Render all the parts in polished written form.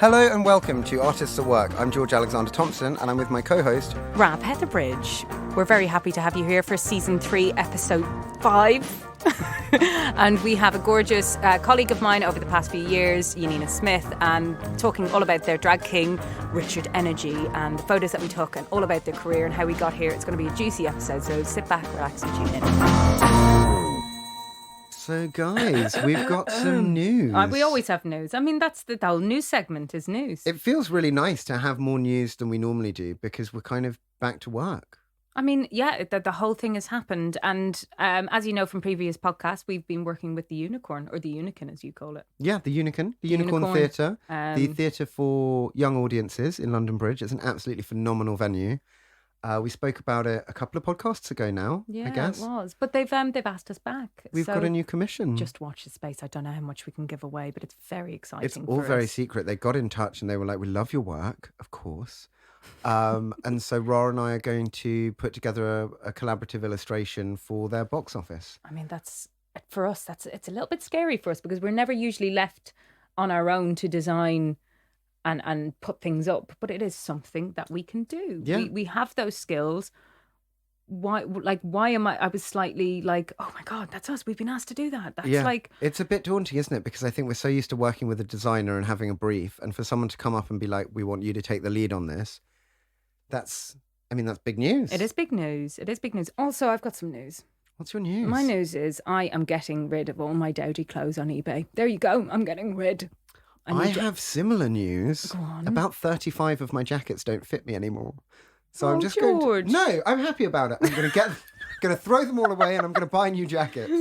Hello and welcome to Artists at Work. I'm George Alexander Thompson and I'm with my co-host Rab Heatherbridge. We're very happy to have you here for Season 3, Episode 5. And we have a gorgeous colleague of mine over the past few years, Yanina Smith, and talking all about their drag king, Richard Energy, and the photos that we took and all about their career and how we got here. It's going to be a juicy episode, so sit back, relax and tune in. So guys, we've got some news. We always have news. I mean, that's the whole news segment is news. It feels really nice to have more news than we normally do because we're kind of back to work. I mean, yeah, the whole thing has happened. And as you know from previous podcasts, we've been working with the Unicorn, or the Unicorn as you call it. Yeah, the Unicorn Theatre. The theatre for young audiences in London Bridge. It's an absolutely phenomenal venue. We spoke about it a couple of podcasts ago now, I guess. Yeah, it was. But they've asked us back. We've got a new commission. Just watch the space. I don't know how much we can give away, but it's very exciting. It's all very secret. They got in touch and they were like, we love your work, of course. And so Ra and I are going to put together a collaborative illustration for their box office. I mean, for us, it's a little bit scary for us because we're never usually left on our own to design and put things up, but it is something that we can do. Yeah. We have those skills. Why am I was slightly like, oh my God, that's us. We've been asked to do that. That's like... It's a bit daunting, isn't it? Because I think we're so used to working with a designer and having a brief, and for someone to come up and be like, we want you to take the lead on this, that's big news. It is big news. Also, I've got some news. What's your news? My news is I am getting rid of all my dowdy clothes on eBay. There you go. I'm getting rid. I have similar news. Go on. About 35 of my jackets don't fit me anymore. So I'm just George. going to... No, I'm happy about it. I'm going to throw them all away and I'm going to buy new jackets.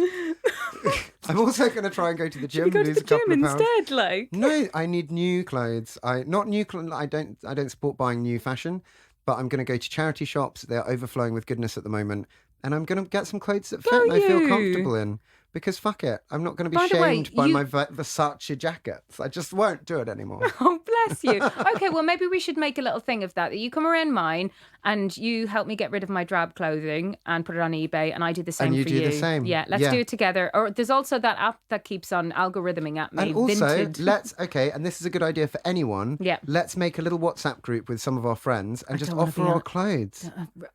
I'm also going to try and go to the gym. Should we go to the gym instead, like? No, I need new clothes. I don't support buying new fashion, but I'm going to go to charity shops. They're overflowing with goodness at the moment. And I'm going to get some clothes that fit and I feel comfortable in. Because fuck it, I'm not going to be shamed by my Versace jackets. I just won't do it anymore. Oh, bless you. Okay, well, maybe we should make a little thing of that. You come around mine and you help me get rid of my drab clothing and put it on eBay, and I do the same for you. And you do the same. Yeah, let's do it together. Or there's also that app that keeps on algorithming at me. And also, Vinted. and this is a good idea for anyone. Yeah. Let's make a little WhatsApp group with some of our friends and just offer our clothes.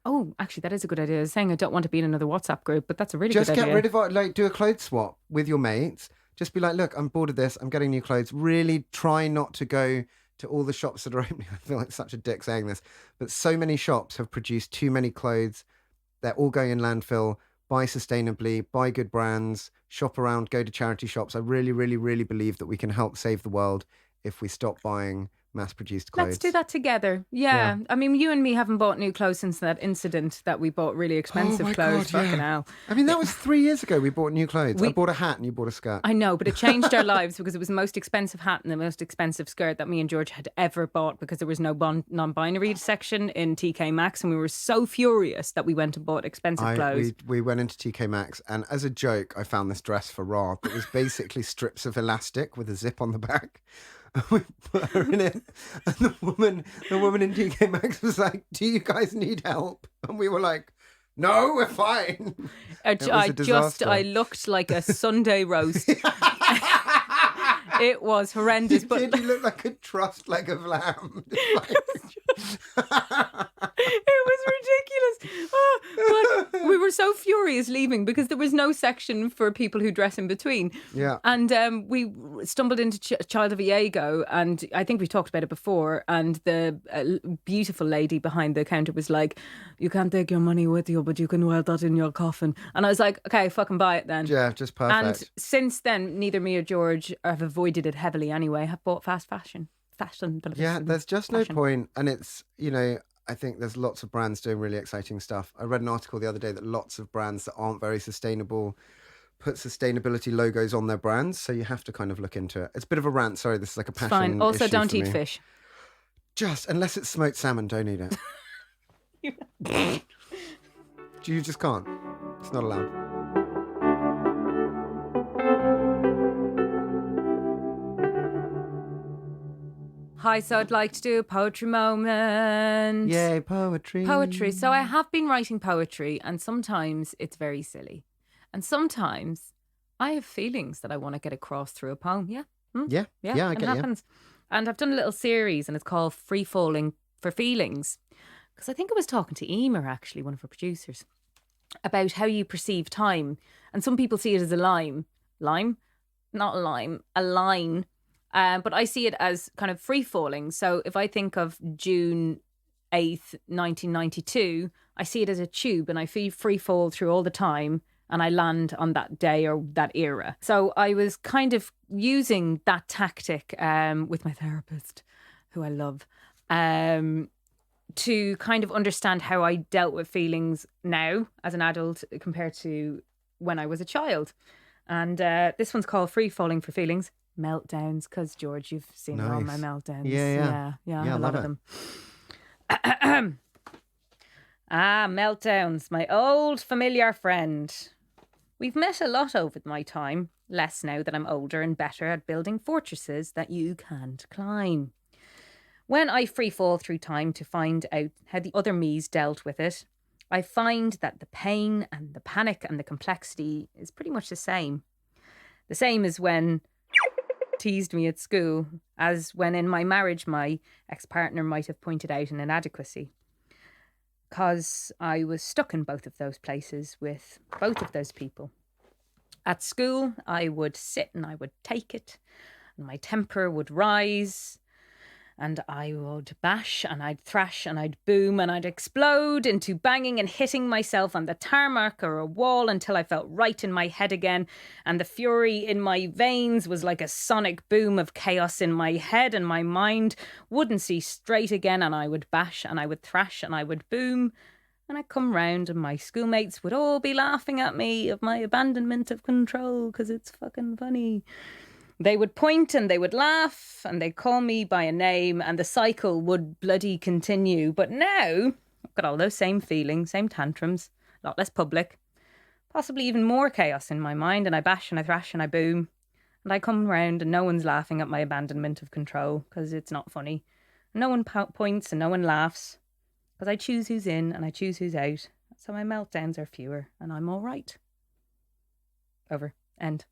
Oh, actually, that is a good idea. I was saying I don't want to be in another WhatsApp group, but that's a really good idea. Just get rid of do a clothes swap with your mates. Just be like, look, I'm bored of this. I'm getting new clothes. Really try not to go to all the shops that are opening. I feel like such a dick saying this, but so many shops have produced too many clothes. They're all going in landfill. Buy sustainably, buy good brands, shop around, go to charity shops. I really, really, really believe that we can help save the world if we stop buying mass-produced clothes. Let's do that together. Yeah. I mean, you and me haven't bought new clothes since that incident that we bought really expensive clothes. God, fucking hell. I mean, that was 3 years ago we bought new clothes. I bought a hat and you bought a skirt. I know, but it changed our lives because it was the most expensive hat and the most expensive skirt that me and George had ever bought because there was no non-binary section in TK Maxx, and we were so furious that we went and bought expensive clothes. We went into TK Maxx, and as a joke, I found this dress for Ra that was basically strips of elastic with a zip on the back. We put her in it, and the woman in TK Maxx was like, "Do you guys need help?" And we were like, "No, we're fine." I looked like a Sunday roast. It was horrendous. You look like a trussed leg of lamb. It was ridiculous. But we were so furious leaving because there was no section for people who dress in between. Yeah. And we stumbled into Child of Iago, and I think we talked about it before, and the beautiful lady behind the counter was like, "You can't take your money with you, but you can wear that in your coffin." And I was like, okay, fucking buy it then. Yeah, just perfect. And since then, neither me or George have avoided it heavily anyway, have bought fast fashion. Yeah, there's just no point. And it's, I think there's lots of brands doing really exciting stuff. I read an article the other day that lots of brands that aren't very sustainable put sustainability logos on their brands. So you have to kind of look into it. It's a bit of a rant. Sorry, this is like a passion Fine. Also, issue don't for eat me. fish. Just, unless it's smoked salmon, don't eat it. You just can't. It's not allowed. Hi, so I'd like to do a poetry moment. Yay, poetry. Poetry. So I have been writing poetry, and sometimes it's very silly. And sometimes I have feelings that I want to get across through a poem. Yeah? Yeah, I get it happens. And I've done a little series and it's called Free Falling for Feelings. Because I think I was talking to Emer, actually, one of our producers, about how you perceive time. And some people see it as a line. Lime? Not a lime, a line. But I see it as kind of free falling. So if I think of June 8th, 1992, I see it as a tube and I free fall through all the time and I land on that day or that era. So I was kind of using that tactic with my therapist, who I love, to kind of understand how I dealt with feelings now as an adult compared to when I was a child. And this one's called Free Falling for Feelings. Meltdowns, because George, you've seen all my meltdowns. Yeah, a lot of them. Meltdowns, my old familiar friend. We've met a lot over my time, less now that I'm older and better at building fortresses that you can't climb. When I free fall through time to find out how the other me's dealt with it, I find that the pain and the panic and the complexity is pretty much the same. The same as when teased me at school, as when in my marriage my ex-partner might have pointed out an inadequacy. Because I was stuck in both of those places with both of those people. At school, I would sit and I would take it, and my temper would rise, and I would bash and I'd thrash and I'd boom and I'd explode into banging and hitting myself on the tarmac or a wall until I felt right in my head again. And the fury in my veins was like a sonic boom of chaos in my head, and my mind wouldn't see straight again. And I would bash and I would thrash and I would boom. And I'd come round and my schoolmates would all be laughing at me of my abandonment of control because it's fucking funny. They would point and they would laugh and they'd call me by a name and the cycle would bloody continue. But now I've got all those same feelings, same tantrums, a lot less public, possibly even more chaos in my mind, and I bash and I thrash and I boom. And I come round and no one's laughing at my abandonment of control because it's not funny. No one points and no one laughs because I choose who's in and I choose who's out. So my meltdowns are fewer and I'm all right. Over. End.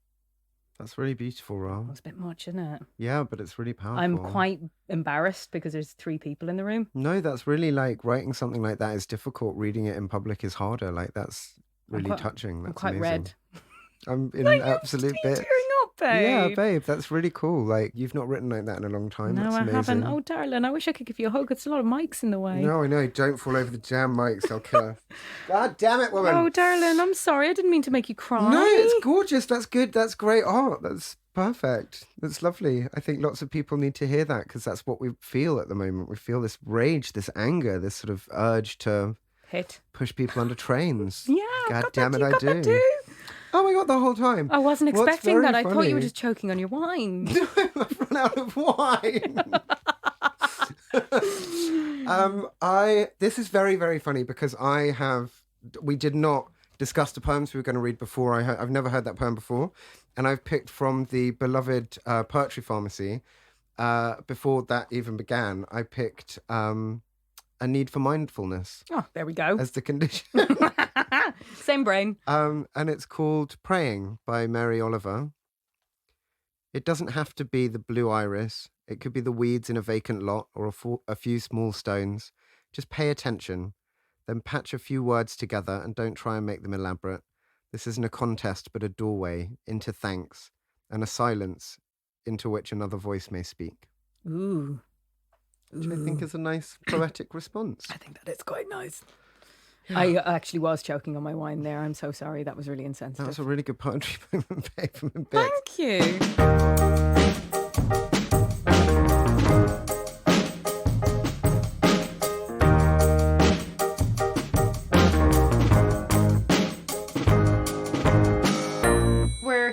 That's really beautiful, Rob. That's a bit much, isn't it? Yeah, but it's really powerful. I'm quite embarrassed because there's 3 people in the room. No, that's really like writing something like that is difficult. Reading it in public is harder. Like that's really touching. That's I'm quite amazing. red. I'm in an absolute bit. Tearing up, babe. Yeah, babe, that's really cool. Like you've not written like that in a long time. No, that's I amazing. haven't. Oh, darling, I wish I could give you a hug. It's a lot of mics in the way. No, I know. Don't fall over the jam mics. I'll kill her. God damn it, woman. Oh, darling, I'm sorry. I didn't mean to make you cry. No, it's gorgeous. That's good. That's great art. That's perfect. That's lovely. I think lots of people need to hear that because that's what we feel at the moment. We feel this rage, this anger, this sort of urge to push people under trains. Yeah, God damn it, I do. That too. Oh my God, the whole time. I wasn't expecting that. I thought you were funny. just choking on your wine. No, I've run out of wine. This is very, very funny because we did not discuss the poems we were going to read before. I've never heard that poem before. And I've picked from the beloved Poetry Pharmacy. Before that even began, I picked A Need for Mindfulness. Oh, there we go. As the condition. Same brain. And it's called Praying by Mary Oliver. It doesn't have to be the blue iris. It could be the weeds in a vacant lot or a few small stones. Just pay attention, then patch a few words together and don't try and make them elaborate. This isn't a contest, but a doorway into thanks and a silence into which another voice may speak. Ooh. Which I think is a nice poetic response. I think that is quite nice. Yeah. I actually was choking on my wine there. I'm so sorry. That was really insensitive. That was a really good poetry poem, babe, from a bit. Thank you.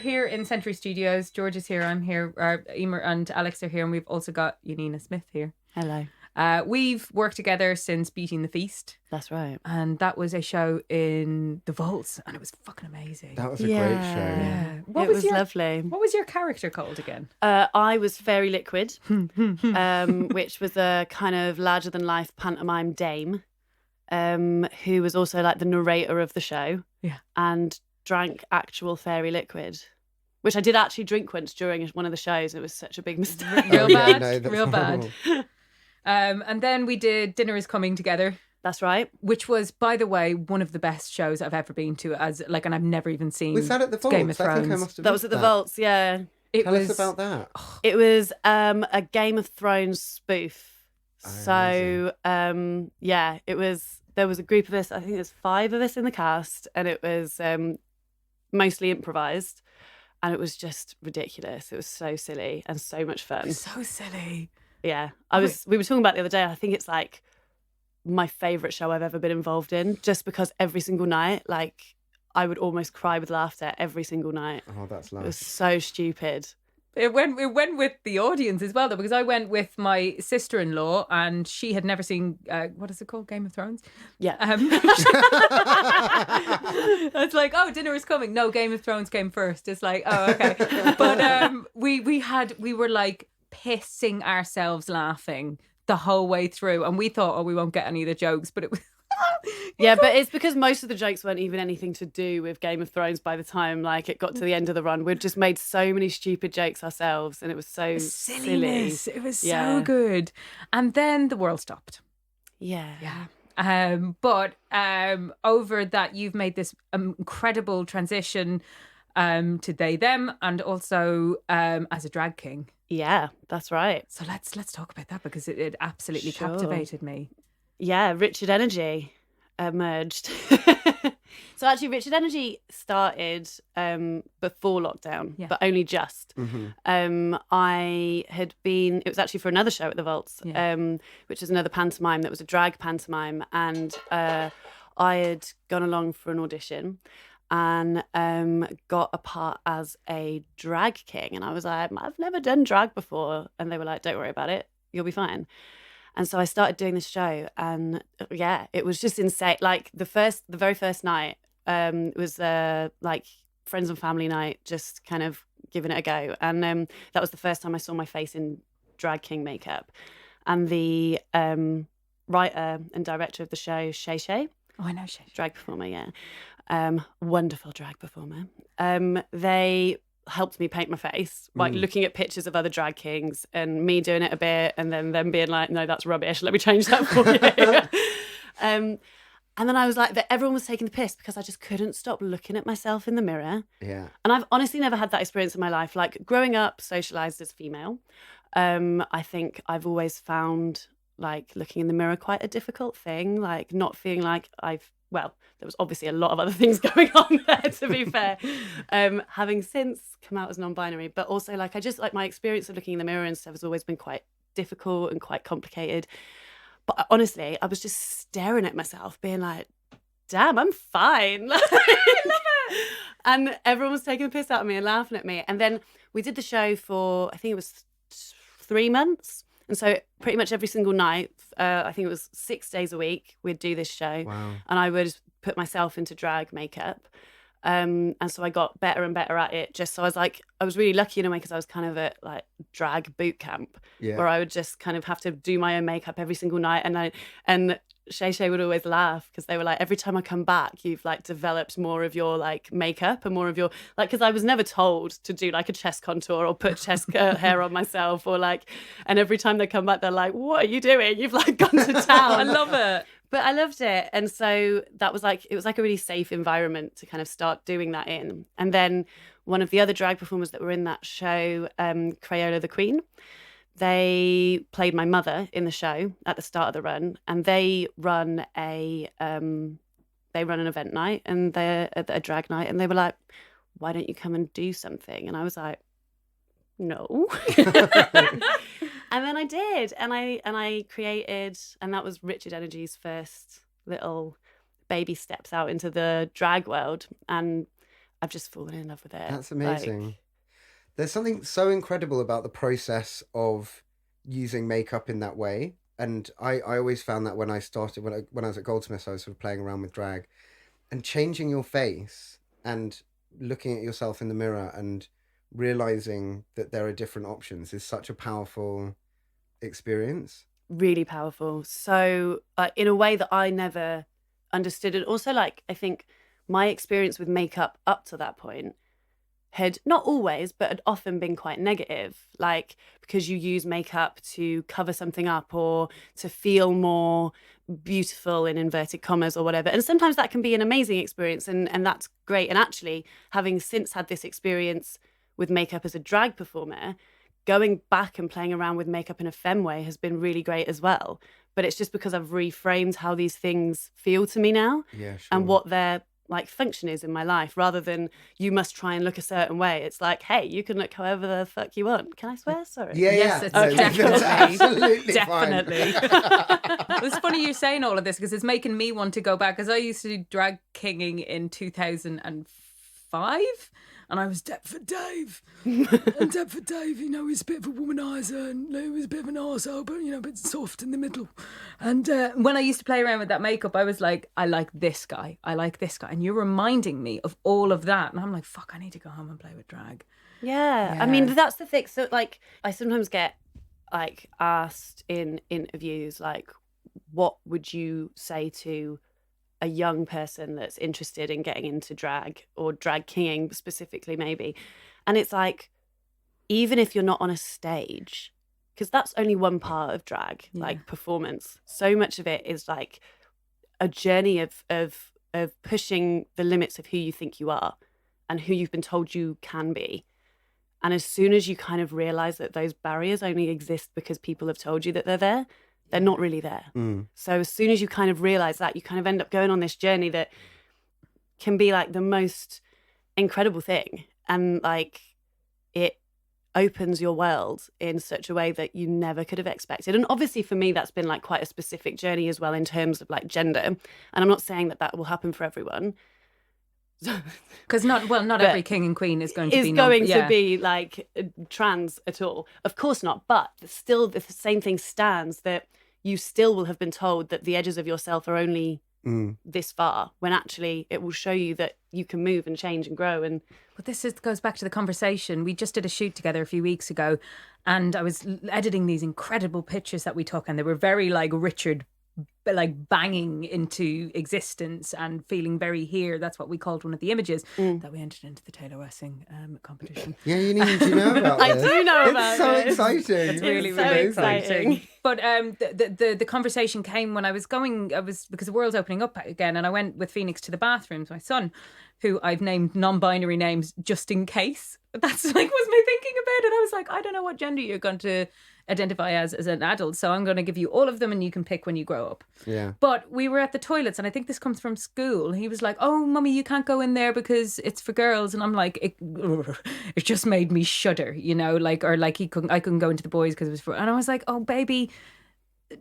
Here in Century Studios. George is here, I'm here, Emer and Alex are here, and we've also got Yanina Smith here. Hello. We've worked together since Beating the Feast. That's right. And that was a show in the Vaults, and it was fucking amazing. That was a great show. Yeah. It was lovely. What was your character called again? I was Fairy Liquid, which was a kind of larger-than-life pantomime dame who was also like the narrator of the show. Yeah. And drank actual fairy liquid. which I did actually drink once during one of the shows. It was such a big mistake. Real bad. no, that's Real horrible. bad. And then we did Dinner is Coming together, That's right. which was, by the way, one of the best shows I've ever been to. And I've never even seen Was that at the Vaults? Game of I think I Thrones. must have That was at the Vaults, yeah. It Tell was us about that. It was a Game of Thrones spoof. Oh, So, yeah, it was. There was a group of us. I think there's 5 of us in the cast, and it was mostly improvised, and it was just ridiculous. It was so silly and so much fun. so silly. Yeah, we were talking about it the other day. I think it's like my favourite show I've ever been involved in, just because every single night, like, I would almost cry with laughter every single night. Oh, that's It was nice. so stupid. It went with the audience as well, though, because I went with my sister-in-law and she had never seen, what is it called? Game of Thrones? Yeah. It's like, oh, Dinner is Coming. No, Game of Thrones came first. It's like, oh, okay. But we were like pissing ourselves laughing the whole way through. And we thought, oh, we won't get any of the jokes, but it was... Yeah, but it's because most of the jokes weren't even anything to do with Game of Thrones by the time like it got to the end of the run. We'd just made so many stupid jokes ourselves, and it was so silliness. silly. It was Yeah. so good. And then the world stopped. Yeah. But over that, you've made this incredible transition to they, them, and also as a drag king. Yeah, that's right. So let's talk about that, because it absolutely Sure. captivated me. Yeah, Richard Energy emerged. So actually, Richard Energy started before lockdown, Yeah. but only just. Mm-hmm. I had been, it was actually for another show at the Vaults, Yeah. which is another pantomime that was a drag pantomime. And I had gone along for an audition and got a part as a drag king. And I was like, I've never done drag before. And they were like, don't worry about it, you'll be fine. And so I started doing this show, and yeah, it was just insane. Like the very first night, it was like friends and family night, just kind of giving it a go. And that was the first time I saw my face in drag king makeup. And the writer and director of the show, Shay Shay, Oh, I know, Shay. drag performer, yeah, wonderful drag performer. They helped me paint my face, like looking at pictures of other drag kings and me doing it a bit, and then them being like, no, that's rubbish, let me change that for you. And then I was like, that everyone was taking the piss because I just couldn't stop looking at myself in the mirror. Yeah. And I've honestly never had that experience in my life. Like growing up socialized as female, I think I've always found like looking in the mirror quite a difficult thing, like not feeling like there was obviously a lot of other things going on there, to be fair. Having since come out as non-binary, but also like I just like my experience of looking in the mirror and stuff has always been quite difficult and quite complicated. But honestly, I was just staring at myself, being like, damn, I'm fine. I love it. And everyone was taking the piss out of me and laughing at me. And then we did the show for, I think it was 3 months. And so pretty much every single night, I think it was 6 days a week, we'd do this show. Wow. And I would put myself into drag makeup. And so I got better and better at it. So I was really lucky in a way because I was kind of at like drag boot camp, Yeah. where I would just kind of have to do my own makeup every single night. And Shay Shay would always laugh because they were like, every time I come back, you've like developed more of your like makeup and more of your like, because I was never told to do like a chest contour or put chest hair on myself or like, and every time they come back, they're like, what are you doing? You've like gone to town. I love it. But I loved it. And so it was like a really safe environment to kind of start doing that in. And then one of the other drag performers that were in that show, Crayola the Queen, they played my mother in the show at the start of the run. And they run an event night and they're a drag night. And they were like, why don't you come and do something? And I was like, no. And then I did, and I created, and that was Richard Energy's first little baby steps out into the drag world, and I've just fallen in love with it. That's amazing. There's something so incredible about the process of using makeup in that way. And I always found that when I started, when I was at Goldsmiths, I was sort of playing around with drag and changing your face and looking at yourself in the mirror and realizing that there are different options is such a powerful experience. Really powerful. So in a way that I never understood it. Also, like, I think my experience with makeup up to that point had not always, but had often been quite negative, like because you use makeup to cover something up or to feel more beautiful in inverted commas or whatever. And sometimes that can be an amazing experience, and that's great. And actually, having since had this experience with makeup as a drag performer, going back and playing around with makeup in a femme way has been really great as well. But it's just because I've reframed how these things feel to me now, and what their like function is in my life, rather than you must try and look a certain way. It's like, hey, you can look however the fuck you want. Can I swear? Sorry. Yes, it's definitely. It's funny you're saying all of this because it's making me want to go back, because I used to do drag kinging in 2005. And I was Deptford Dave. And Deptford Dave, you know, he's a bit of a womanizer and he was a bit of an arsehole, but, you know, a bit soft in the middle. And when I used to play around with that makeup, I was like, I like this guy. I like this guy. And you're reminding me of all of that. And I'm like, fuck, I need to go home and play with drag. Yeah. I mean, that's the thing. So, like, I sometimes get, like, asked in interviews, like, what would you say to a young person that's interested in getting into drag or drag kinging specifically, maybe? And it's like, even if you're not on a stage, because that's only one part of drag, like performance, so much of it is like a journey of pushing the limits of who you think you are and who you've been told you can be. And as soon as you kind of realize that those barriers only exist because people have told you that they're not really there. So as soon as you kind of realize that, you kind of end up going on this journey that can be like the most incredible thing. And like, it opens your world in such a way that you never could have expected. And obviously for me, that's been like quite a specific journey as well in terms of like gender. And I'm not saying that will happen for everyone. Because not every king and queen is going to be like trans at all. Of course not. But still the same thing stands, that you still will have been told that the edges of yourself are only this far, when actually it will show you that you can move and change and grow. And but goes back to the conversation. We just did a shoot together a few weeks ago, and I was editing these incredible pictures that we took, and they were very like Richard, like banging into existence and feeling very here. That's what we called one of the images that we entered into the Taylor Wessing competition. Yeah, you need to know about I do know about it. It's so it. exciting. It's really, so really exciting. But the conversation came when I was because the world's opening up again, and I went with Phoenix to the bathrooms, my son, who I've named non-binary names just in case. That's like was my thinking about it. I was like, I don't know what gender you're going to identify as an adult, so I'm going to give you all of them and you can pick when you grow up. Yeah. But we were at the toilets, and I think this comes from school. He was like, oh, mummy, you can't go in there because it's for girls. And I'm like, it just made me shudder, you know, like, or like I couldn't go into the boys because it was for, and I was like, oh baby,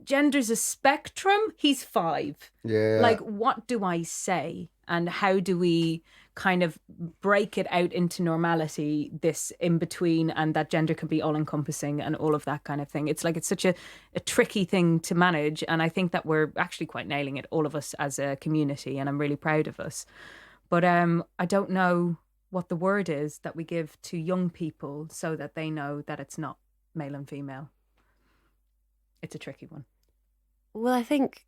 gender's a spectrum. He's 5. Yeah. Like, what do I say? And how do we kind of break it out into normality, this in between, and that gender can be all encompassing and all of that kind of thing? It's like, it's such a tricky thing to manage. And I think that we're actually quite nailing it, all of us as a community. And I'm really proud of us. But I don't know what the word is that we give to young people so that they know that it's not male and female. It's a tricky one. Well, I think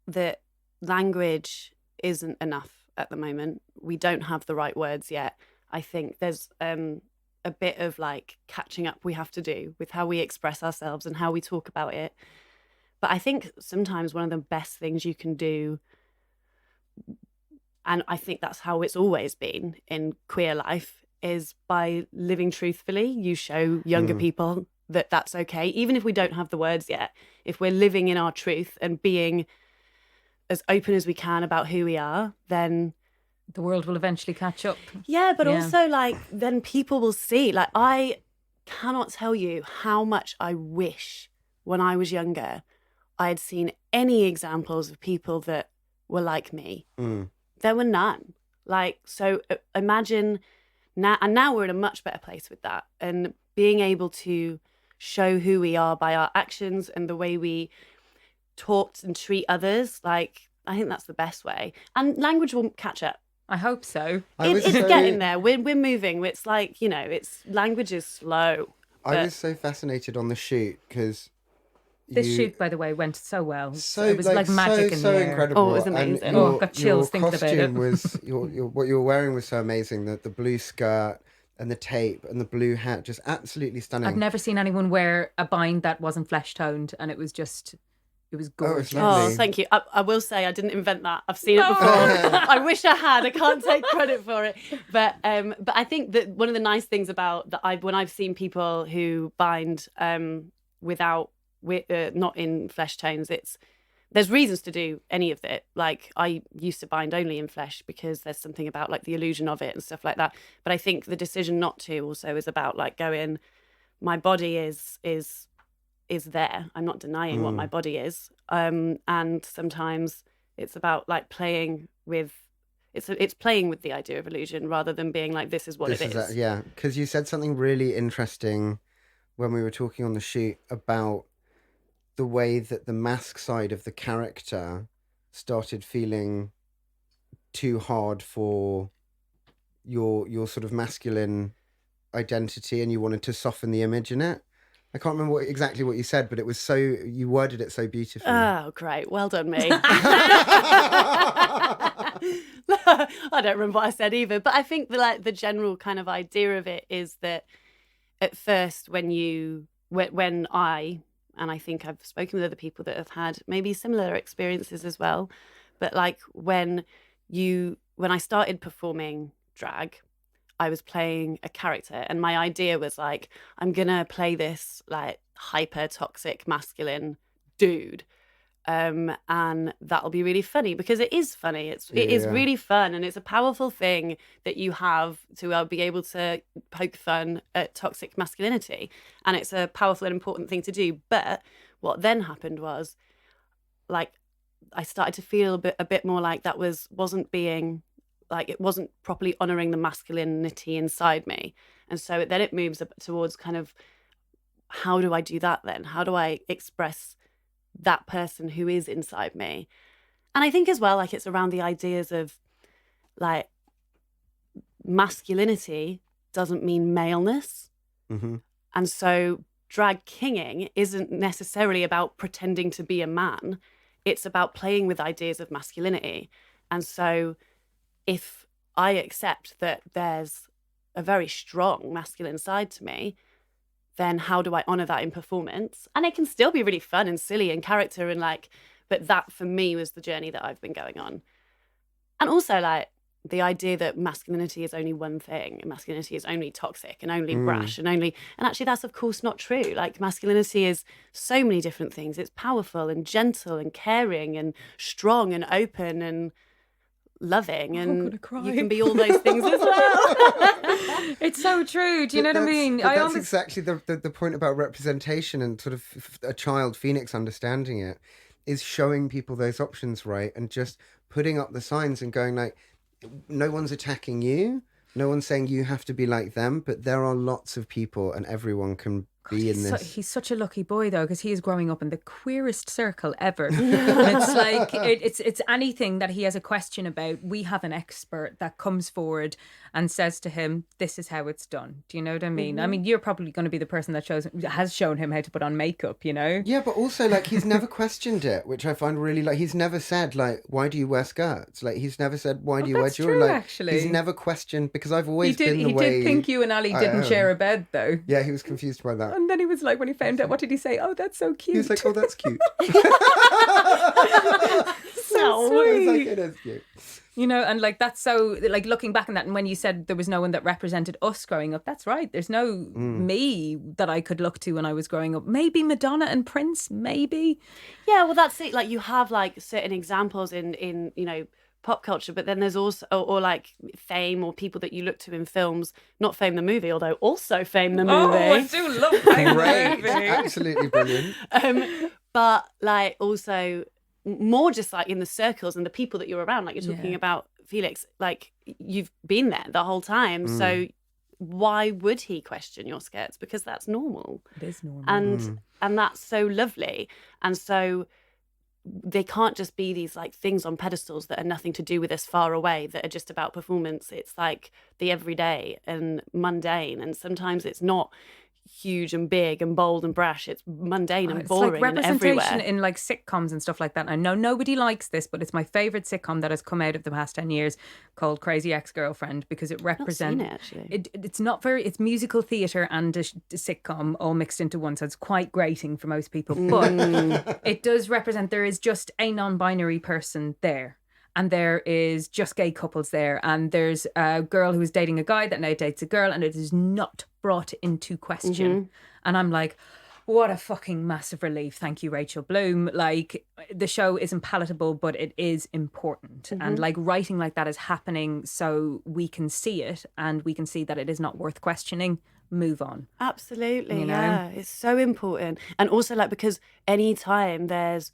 that language isn't enough at the moment. We don't have the right words yet. I think there's a bit of like catching up we have to do with how we express ourselves and how we talk about it. But I think sometimes one of the best things you can do, and I think that's how it's always been in queer life, is by living truthfully. You show younger people that that's okay, even if we don't have the words yet. If we're living in our truth and being as open as we can about who we are, then the world will eventually catch up. Yeah, but also like then people will see. Like, I cannot tell you how much I wish when I was younger I had seen any examples of people that were like me. There were none. Like, so imagine now, and now we're in a much better place with that, and being able to show who we are by our actions and the way we talk and treat others. Like, I think that's the best way. And language will catch up. I hope so. It's getting there. We're moving. It's like, you know, language is slow. I was so fascinated on the shoot because This you, shoot, by the way, went so well. so It was like magic in the air. incredible. Oh, it was And amazing. Oh, I've got chills thinking about it. costume was what you were wearing was so amazing. The blue skirt and the tape and the blue hat, just absolutely stunning. I've never seen anyone wear a bind that wasn't flesh toned, and it was gorgeous. lovely. Oh, thank you. I will say I didn't invent that. I've seen it before. I wish I had. I can't take credit for it. But I think that one of the nice things about that when I've seen people who bind not in flesh tones, there's reasons to do any of it. Like I used to bind only in flesh because there's something about like the illusion of it and stuff like that. But I think the decision not to also is about like going, my body is there. I'm not denying what my body is. And sometimes it's about like playing with it's playing with the idea of illusion rather than being like, this is what it is. Yeah, because you said something really interesting when we were talking on the shoot about the way that the mask side of the character started feeling too hard for your sort of masculine identity, and you wanted to soften the image in it. I can't remember exactly what you said, but it was you worded it so beautifully. Oh, great. Well done, me. I don't remember what I said either, but I think the general kind of idea of it is that at first when I think I've spoken with other people that have had maybe similar experiences as well, but like when I started performing drag, I was playing a character, and my idea was like, I'm gonna play this like hyper toxic masculine dude, and that'll be really funny, because it is funny. It is really fun, and it's a powerful thing that you have to be able to poke fun at toxic masculinity, and it's a powerful and important thing to do. But what then happened was, like, I started to feel a bit more like that wasn't being like, it wasn't properly honoring the masculinity inside me. And so then it moves towards kind of, how do I do that then? How do I express that person who is inside me? And I think as well, like, it's around the ideas of like, masculinity doesn't mean maleness. Mm-hmm. And so drag kinging isn't necessarily about pretending to be a man. It's about playing with ideas of masculinity. And so if I accept that there's a very strong masculine side to me, then how do I honor that in performance? And it can still be really fun and silly and character and like, but that for me was the journey that I've been going on. And also like the idea that masculinity is only one thing, and masculinity is only toxic and only brash and actually that's of course not true. Like, masculinity is so many different things. It's powerful and gentle and caring and strong and open and loving, and you can be all those things as well. It's so true. Do you know what I mean? That's exactly the point about representation, and sort of a child Phoenix understanding it is showing people those options, right? And just putting up the signs and going like, no one's attacking you. No one's saying you have to be like them, but there are lots of people and everyone can be in this. He's such a lucky boy though, because he is growing up in the queerest circle ever. And it's like it's anything that he has a question about, we have an expert that comes forward and says to him, this is how it's done. Do you know what I mean? I mean, you're probably going to be the person that has shown him how to put on makeup, you know? Yeah, but also like, he's never questioned it, which I find really, like, he's never said like, why do you wear skirts? Like, he's never said, why do you wear jewelry? True, like, actually. he's never questioned, because I've always been the He way. did think you and Ali didn't share a bed though. Yeah, he was confused by that. And then he was like, when he found out, what did he say? Oh, that's so cute. He was like, oh, that's cute. So It's like, sweet. it is cute. You know, and like, that's so, like, looking back on that, and when you said there was no one that represented us growing up, that's right. There's no me that I could look to when I was growing up. Maybe Madonna and Prince, maybe. Yeah, well, that's it. Like, you have like certain examples in you know, pop culture, but then there's also or like Fame, or people that you look to in films, not Fame the movie, although also Fame the movie. Oh, I do love Fame Great. the movie. Absolutely brilliant. But like also more just like in the circles and the people that you're around, like you're talking about Felix, like you've been there the whole time. So why would he question your skirts? Because that's normal. It is normal. And that's so lovely. And so they can't just be these like things on pedestals that are nothing to do with us far away, that are just about performance. It's like the everyday and mundane, and sometimes it's not huge and big and bold and brash. It's mundane and It's boring like and representation everywhere. in like sitcoms and stuff like that. I know nobody likes this, but it's my favourite sitcom that has come out of the past 10 years called Crazy Ex-Girlfriend, because it I've not seen represents... it, actually. It's not very... It's musical theatre and a sitcom all mixed into one, so it's quite grating for most people. But it does represent... There is just a non-binary person there. And there is just gay couples there. And there's a girl who is dating a guy that now dates a girl, and it is not brought into question. And I'm like, what a fucking massive relief. Thank you, Rachel Bloom. Like, the show isn't palatable, but it is important. And like, writing like that is happening so we can see it and we can see that it is not worth questioning. Move on. Absolutely, You know? yeah. It's so important. And also, like, because anytime there's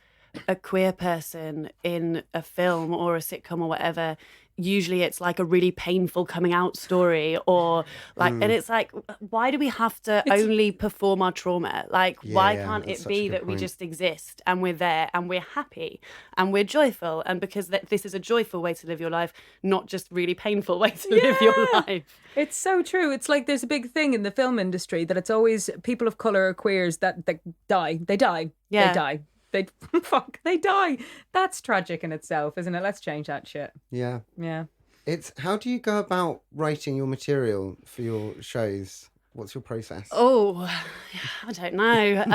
a queer person in a film or a sitcom or whatever, usually it's like a really painful coming out story, or like, and it's like, why do we have to only perform our trauma? Like, why Yeah, can't that's it such a be good that we point. just exist and we're there and we're happy and we're joyful? And because this is a joyful way to live your life, not just really painful way to live your life. It's so true. It's like there's a big thing in the film industry that it's always people of colour or queers that die. They die. Yeah. They die. They die. That's tragic in itself, isn't it? Let's change that shit. Yeah. Yeah. It's how do you go about writing your material for your shows? What's your process? Oh, I don't know.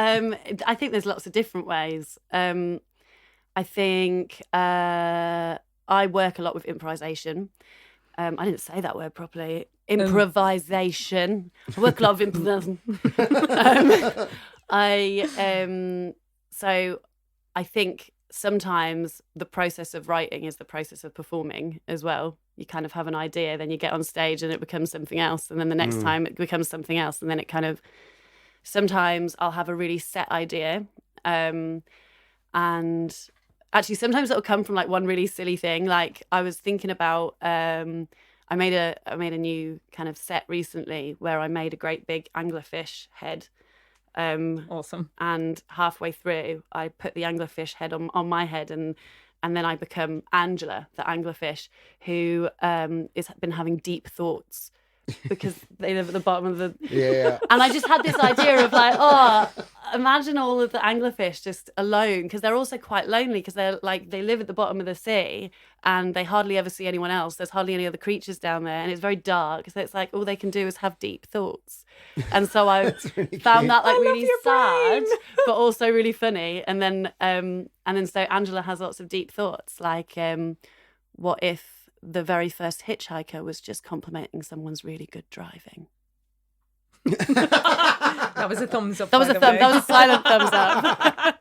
I think there's lots of different ways. I think I work a lot with improvisation. I didn't say that word properly. Improvisation. I work a lot with improvisation. So I think sometimes the process of writing is the process of performing as well. You kind of have an idea, then you get on stage and it becomes something else. And then the next time it becomes something else. And then it kind of, sometimes I'll have a really set idea. And actually sometimes it'll come from like one really silly thing. Like I was thinking about, I made a new kind of set recently where I made a great big anglerfish head. Awesome. And halfway through, I put the anglerfish head on my head, and then I become Angela, the anglerfish, who has been having deep thoughts because they live at the bottom of the... Yeah. And I just had this idea of like, oh, imagine all of the anglerfish just alone, because they're also quite lonely, because they're like, they live at the bottom of the sea and they hardly ever see anyone else. There's hardly any other creatures down there, and it's very dark. So it's like all they can do is have deep thoughts. And so I really found cute. that like I love really your sad, brain. but also really funny. And then so Angela has lots of deep thoughts, like what if the very first hitchhiker was just complimenting someone's really good driving? That was a thumbs up. That was a thumb. That was a silent thumbs up.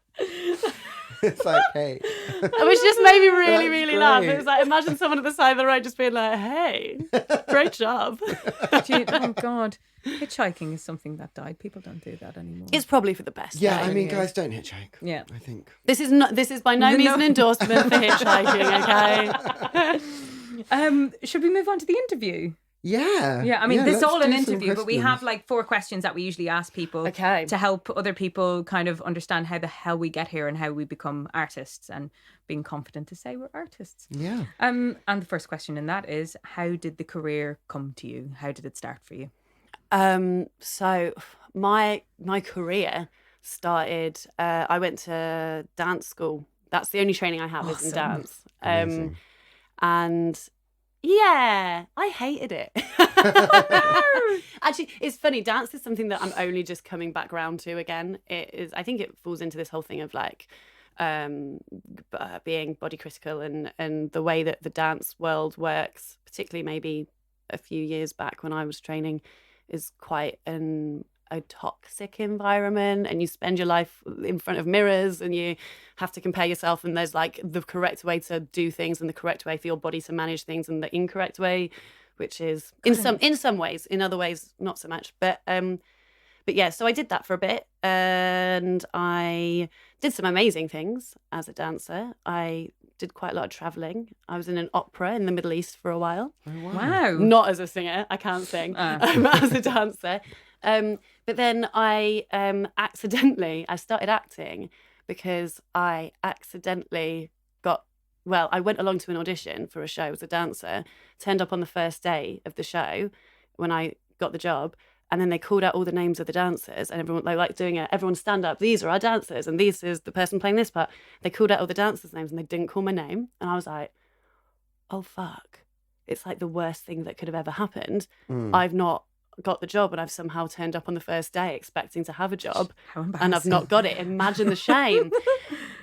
It's like, hey. Which just made me really, That's really laugh. It great. was like, imagine someone at the side of the road just being like, hey, great job. Oh God, hitchhiking is something that died. People don't do that anymore. It's probably for the best. Yeah, though. I mean, is. guys, don't hitchhike. Yeah. I think. This is by no means an endorsement for hitchhiking, okay? Should we move on to the interview? Yeah. Yeah, I mean, this is let's all an do some interview, but we questions. have like 4 questions that we usually ask people Okay. to help other people kind of understand how the hell we get here and how we become artists, and being confident to say we're artists. Yeah. And the first question in that is, how did the career come to you? How did it start for you? So my career started. I went to dance school. That's the only training I have is in Awesome. dance. Amazing. And yeah, I hated it. Actually, it's funny. Dance is something that I'm only just coming back round to again. It is. I think it falls into this whole thing of like being body critical and the way that the dance world works, particularly maybe a few years back when I was training, is quite a toxic environment, and you spend your life in front of mirrors and you have to compare yourself, and there's like the correct way to do things and the correct way for your body to manage things and the incorrect way, which is in some ways, in other ways not so much, but yeah, so I did that for a bit, and I did some amazing things as a dancer. I did quite a lot of traveling. I was in an opera in the Middle East for a while. Oh, wow. Wow. Not as a singer, I can't sing, as a dancer. But then I I started acting because I accidentally I went along to an audition for a show as a dancer, turned up on the first day of the show when I got the job, And then they called out all the names of the dancers, and everyone like doing it. Everyone stand up. These are our dancers, and this is the person playing this part. They called out all the dancers' names, and they didn't call my name. And I was like, "Oh fuck! It's like the worst thing that could have ever happened. I've not got the job, and I've somehow turned up on the first day expecting to have a job, and I've not got it. Imagine the shame."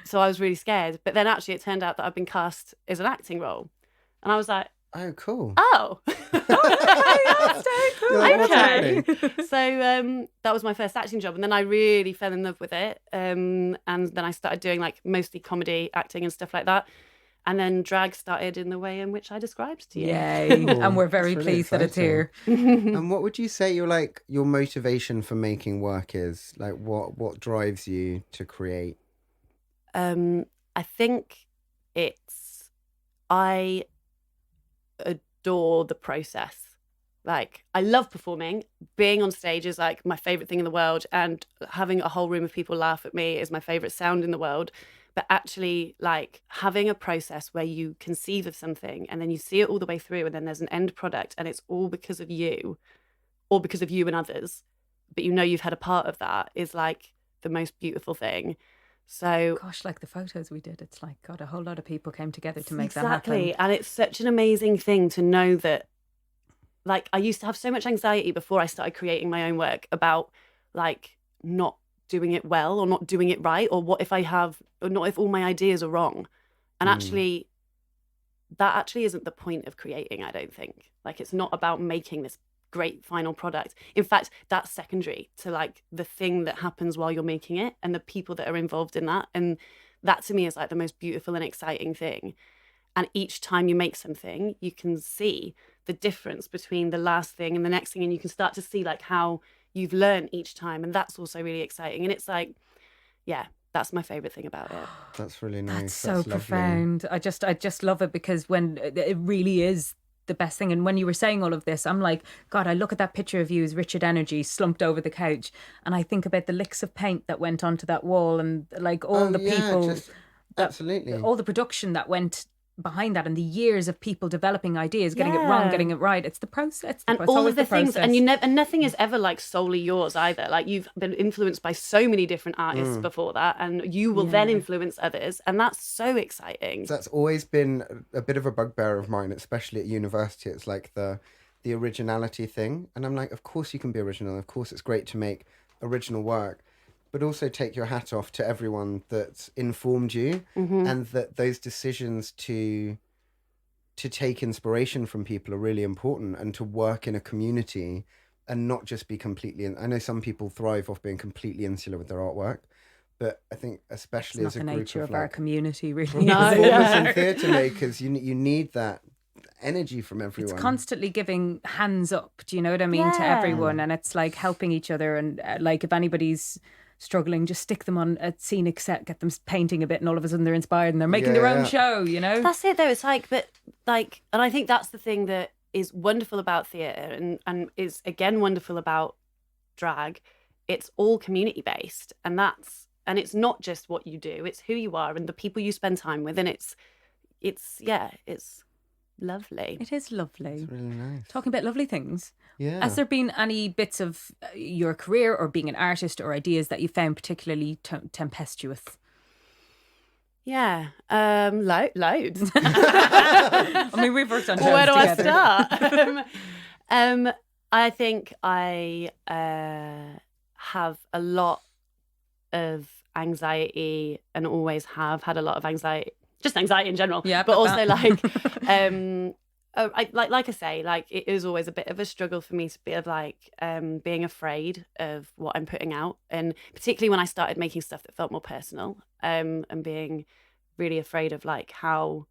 So I was really scared. But then actually, it turned out that I've been cast as an acting role, and I was like, Oh, cool. "Oh." You're like, what's Okay. happening? So that was my first acting job, and then I really fell in love with it. And then I started doing like mostly comedy acting and stuff like that. And then drag started in the way in which I described to you. Yay. Cool. And we're very That's really pleased that it's here. And what would you say your motivation for making work is? Like, what drives you to create? I think I adore the process. Like, I love performing. Being on stage is like my favorite thing in the world, and having a whole room of people laugh at me is my favorite sound in the world. But actually, like, having a process where you conceive of something and then you see it all the way through, and then there's an end product, and it's all because of you, or because of you and others, but you know you've had a part of that, is like the most beautiful thing. So Gosh, like the photos we did, it's like, God, a whole lot of people came together to make that exactly, happen. and it's such an amazing thing to know that. Like, I used to have so much anxiety before I started creating my own work about like not doing it well, or not doing it right, or what if or not if all my ideas are wrong. And actually, that actually isn't the point of creating, I don't think. Like, it's not about making this great final product. In fact, that's secondary to like the thing that happens while you're making it, and the people that are involved in that. And that to me is like the most beautiful and exciting thing. And each time you make something, you can see the difference between the last thing and the next thing, and you can start to see like how you've learned each time, and that's also really exciting. And it's like, yeah, that's my favorite thing about it. That's really nice. That's so lovely. profound. I just love it, because when it really is the best thing. And when you were saying all of this, I'm like, God, I look at that picture of you as Richard Energy slumped over the couch, and I think about the licks of paint that went onto that wall, and like all the people, absolutely, all the production that went behind that, and the years of people developing ideas, getting it wrong, getting it right. It's the process. And all of the things, and and nothing is ever like solely yours either. Like, you've been influenced by so many different artists before that, and you will then influence others, and that's so exciting. So that's always been a bit of a bugbear of mine, especially at university. It's like the originality thing, and I'm like, of course you can be original. Of course it's great to make original work, but also take your hat off to everyone that's informed you, and that those decisions to take inspiration from people are really important, and to work in a community and not just be completely. I know some people thrive off being completely insular with their artwork, but I think especially it's as a not the group nature of like, our community, really. No, performers and theatre makers, you need that energy from everyone. It's constantly giving hands up, do you know what I mean, to everyone, and it's like helping each other. And like, if anybody's struggling, just stick them on a scenic set, get them painting a bit, and all of a sudden they're inspired and they're making their own show, you know. That's it though. It's like, but like, and I think that's the thing that is wonderful about theatre, and is again wonderful about drag. It's all community based, and it's not just what you do, it's who you are and the people you spend time with, and it's lovely. It is lovely. It's really nice. Talking about lovely things. Yeah. Has there been any bits of your career or being an artist or ideas that you found particularly tempestuous? Yeah, loads. I mean, we've worked on shows Where do together. I start? I think I have a lot of anxiety, and always have had a lot of anxiety. Just anxiety in general, but also like, like I say, like, it is always a bit of a struggle for me to be of like being afraid of what I'm putting out, and particularly when I started making stuff that felt more personal, and being really afraid of like how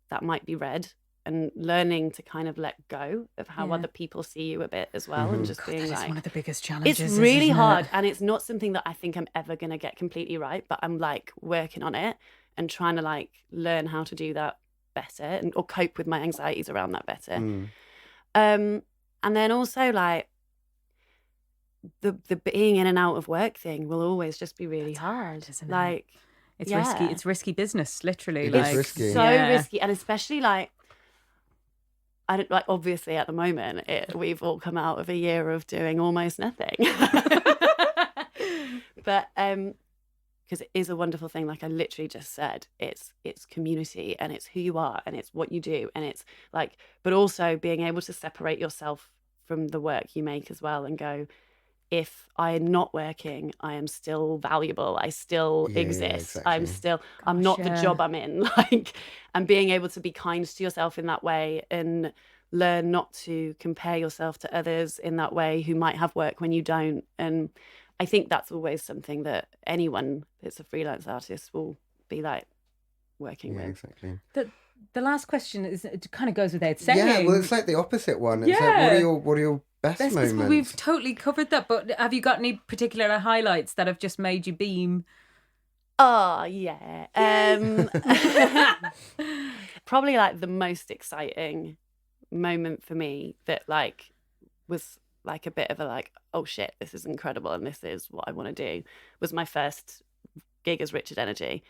that might be read, and learning to kind of let go of how other people see you a bit as well, and just being that like, is one of the biggest challenges. it's really isn't hard, it? and it's not something that I think I'm ever going to get completely right, but I'm like working on it and trying to like learn how to do that better, or cope with my anxieties around that better. And then also like the being in and out of work thing will always just be really hard, isn't it? like It's risky. It's risky business, literally. It is like, risky. so risky, and especially like I don't like. Obviously, at the moment, we've all come out of a year of doing almost nothing. But because it is a wonderful thing, like I literally just said, it's community and it's who you are and it's what you do and it's like, but also being able to separate yourself from the work you make as well and go, if I am not working, I am still valuable. I still exist. Exactly. I'm not the job I'm in. Like, and being able to be kind to yourself in that way and learn not to compare yourself to others in that way who might have work when you don't. And I think that's always something that anyone that's a freelance artist will be like working with. Exactly. The last question is, it kind of goes without saying. Yeah, well, it's like the opposite one. It's like, what are your best moments? We've totally covered that, but have you got any particular highlights that have just made you beam? Oh, yeah. Probably like the most exciting moment for me that like was like a bit of a like, oh shit, this is incredible and this is what I want to do, was my first gig as Richard Energy.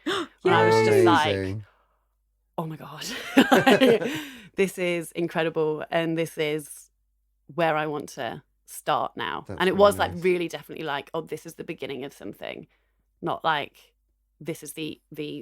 When I was just like, oh my God, this is incredible and this is where I want to start now. That's and it really was nice. like really definitely like, oh, this is the beginning of something, not like this is the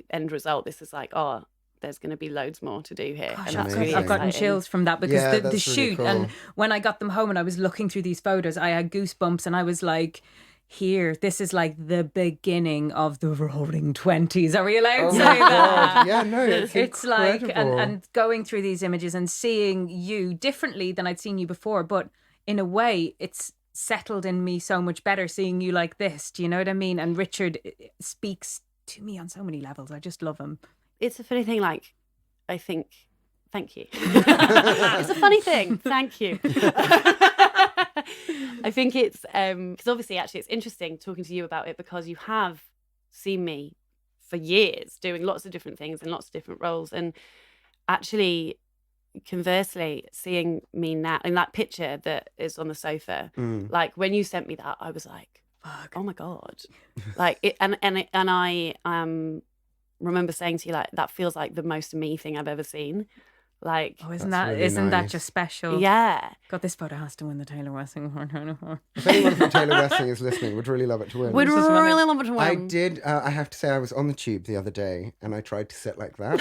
end result. This is like, oh, there's going to be loads more to do here. Gosh, And that's amazing. really I've gotten exciting. chills from that because Yeah, the that's really shoot cool. and when I got them home and I was looking through these photos, I had goosebumps and I was like, here, this is like the beginning of the roaring 20s. Are we allowed Oh to my say God. that? Yeah, no, It's like, incredible. and going through these images and seeing you differently than I'd seen you before, but in a way, it's settled in me so much better seeing you like this. Do you know what I mean? And Richard speaks to me on so many levels. I just love him. It's a funny thing, like, I think, thank you. It's a funny thing, thank you. I think it's, because obviously, actually, it's interesting talking to you about it because you have seen me for years doing lots of different things in lots of different roles. And actually, conversely, seeing me now in that picture that is on the sofa, like when you sent me that, I was like, fuck, oh my God. Like, it, and I remember saying to you, like, that feels like the most me thing I've ever seen. Like, Oh, isn't That's that really isn't that nice. just special? yeah. God, this photo has to win the Taylor Wessing Award. If anyone from Taylor Wessing is listening, would really love it to win. Would This is funny. really love it to win. I did. I have to say, I was on the tube the other day, and I tried to sit like that.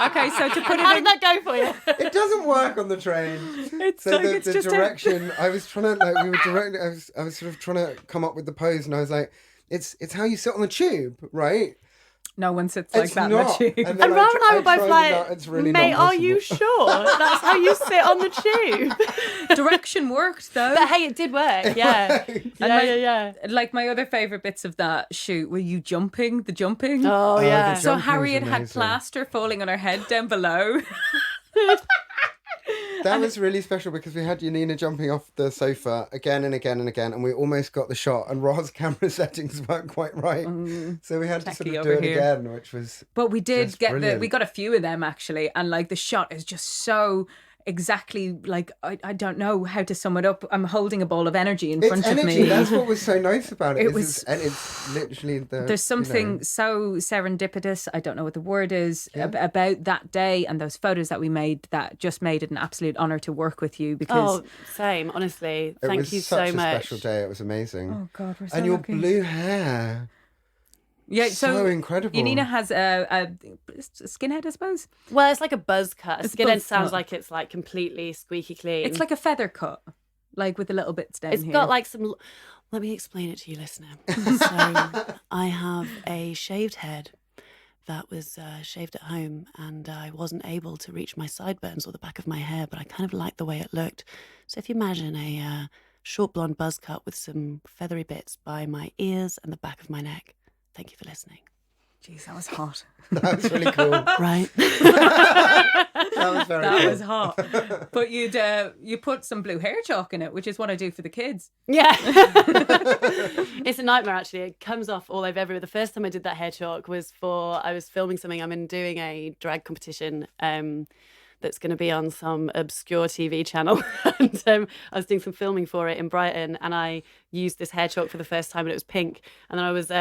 Okay, so to put How it in, did that go for you? It doesn't work on the train. It's So like the, it's the just direction, I was trying to like we were directing. I was sort of trying to come up with the pose, and I was like, it's how you sit on the tube, right? no one sits like It's that not. in the tube. And then And Rob and I were tried both it like, out, it's really mate, not are you possible." sure? That's how you sit on the tube. Direction worked though. But hey, it did work. Yeah. Yeah. Like my other favourite bits of that shoot were you jumping, the jumping. Oh, yeah. the So jumping was Harriet had amazing. plaster falling on her head down below. That was really special because we had Yanina jumping off the sofa again and again and again, and we almost got the shot, and Roz camera settings weren't quite right, so we had to sort techie of do over it here. again, which was But we did Just get brilliant. we got a few of them actually, and like the shot is just so exactly like I don't know how to sum it up. I'm holding a ball of energy in front it's of energy. me. That's what was so nice about it. It is was- and it's literally the. There's something You know, so serendipitous, I don't know what the word is, about that day and those photos that we made that just made it an absolute honour to work with you because Oh, same. Honestly, it thank was you such so a much. special day. It was amazing. oh god, we're so and your lucky. blue hair. Yeah, So incredible. Yanina has a skinhead, I suppose. Well, it's like a buzz cut. It's a Skinhead buzz sounds cut. like it's like completely squeaky clean. It's like a feather cut, like with the little bits down It's here. got like some. Let me explain it to you, listener. So I have a shaved head that was shaved at home, and I wasn't able to reach my sideburns or the back of my hair, but I kind of liked the way it looked. So if you imagine a short blonde buzz cut with some feathery bits by my ears and the back of my neck. Thank you for listening. Jeez, that was hot. That was really cool. Right. That was very That cool. was hot. But you put some blue hair chalk in it, which is what I do for the kids. Yeah. It's a nightmare, actually. It comes off all over everywhere. The first time I did that hair chalk was I was filming something. I'm doing a drag competition that's going to be on some obscure TV channel. And I was doing some filming for it in Brighton, and I used this hair chalk for the first time, and it was pink. And then I was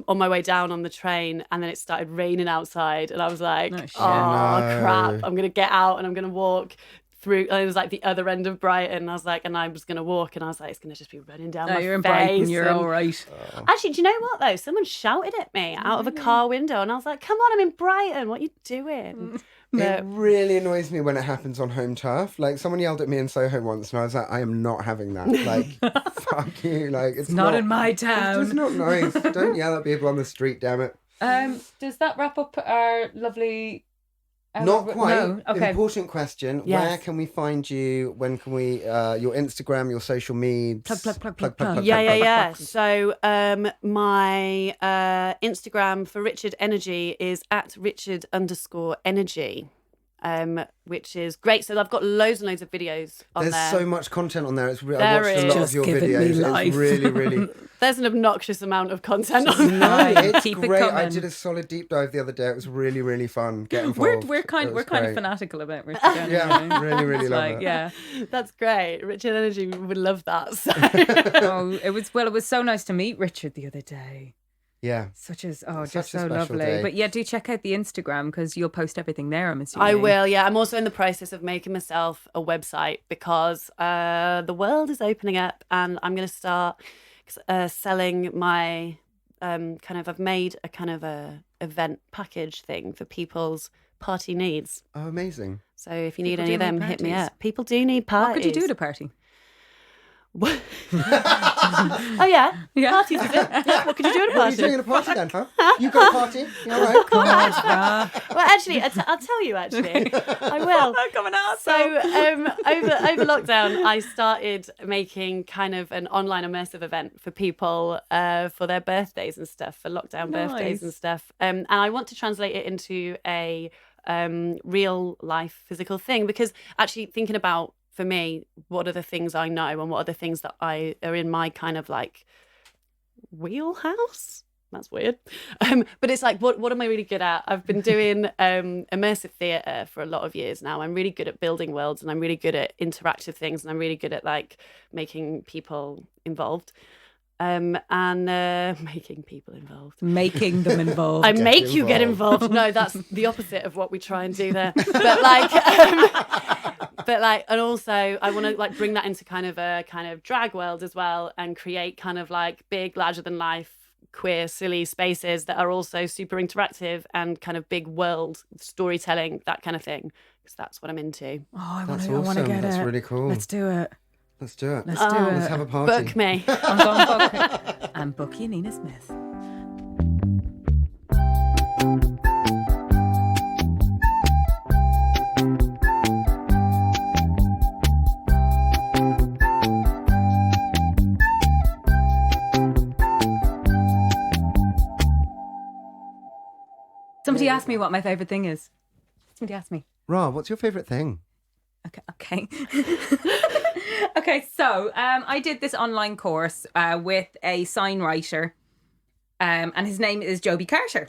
on my way down on the train, and then it started raining outside, and I was like, Oh, shit. No. crap, I'm going to get out and I'm going to walk through. And it was like the other end of Brighton. And I was like, and I was going to walk, and I was like, it's going to just be running down my You're in face. Brighton, you're and- all right. Actually, do you know what though? Someone shouted at me out of a car window, and I was like, come on, I'm in Brighton. What are you doing? It really annoys me when it happens on home turf. Like, someone yelled at me in Soho once, and I was like, I am not having that. Like, fuck you. Like, it's Not in my It's town. just not nice. Don't yell at people on the street, damn it. Does that wrap up our lovely... Not quite. No. Okay. Important question. Yes. Where can we find you? When can we? Your Instagram, your social medias. Plug. Yeah. So my Instagram for Richard Energy is at Richard_energy, which is great. So I've got loads and loads of videos on There's there. so much content on there. It's I There watched a is. lot Just of your giving me videos. life. It's really, really. There's an obnoxious amount of content on there. No, it's Keep it great. I coming. did a solid deep dive the other day. It was really, really fun. Get involved. We're kind It was of great. fanatical about Richard Energy. Yeah, really, really It's love like, it. yeah. That's great. Richard Energy would love that. So. It was so nice to meet Richard the other day. Yeah. Just Such so a special lovely. day. But yeah, do check out the Instagram because you'll post everything there, I'm assuming. I will, yeah. I'm also in the process of making myself a website because the world is opening up, and I'm going to start selling my I've made a kind of a event package thing for people's party needs. Oh, amazing. So if you need People any do of them, need hit me parties. up. People do need parties. What could you do at a party? Oh yeah, Yeah. parties. Is it? Yeah. What could you do at a What are you party? doing at a party then, huh? You got a party? You all right? Well, actually, I'll tell you. Actually, I will. Coming out. So over lockdown, I started making kind of an online immersive event for people for their birthdays and stuff, for lockdown birthdays and Nice. stuff. And I want to translate it into a real life physical thing, because actually thinking about, for me, what are the things I know and what are the things that are in my kind of like wheelhouse? That's weird. But it's like, what am I really good at? I've been doing immersive theatre for a lot of years now. I'm really good at building worlds, and I'm really good at interactive things, and I'm really good at like making people involved. And making people involved. Making them involved. I make you get involved. involved. No, that's the opposite of what we try and do there. But like, and also I want to like bring that into kind of a kind of drag world as well, and create kind of like big, larger than life, queer, silly spaces that are also super interactive and kind of big world storytelling, that kind of thing. Because that's what I'm into. Oh, I want That's to awesome. get That's it. really cool. Let's do it. Let's do it. Let's do it. Let's have a party. Book me. I'm going to book it. And book you, Nina Smith. Somebody asked me what my favourite thing is. Somebody asked me. Ra, what's your favourite thing? Okay. Okay, so I did this online course with a sign writer, and his name is Joby Carter.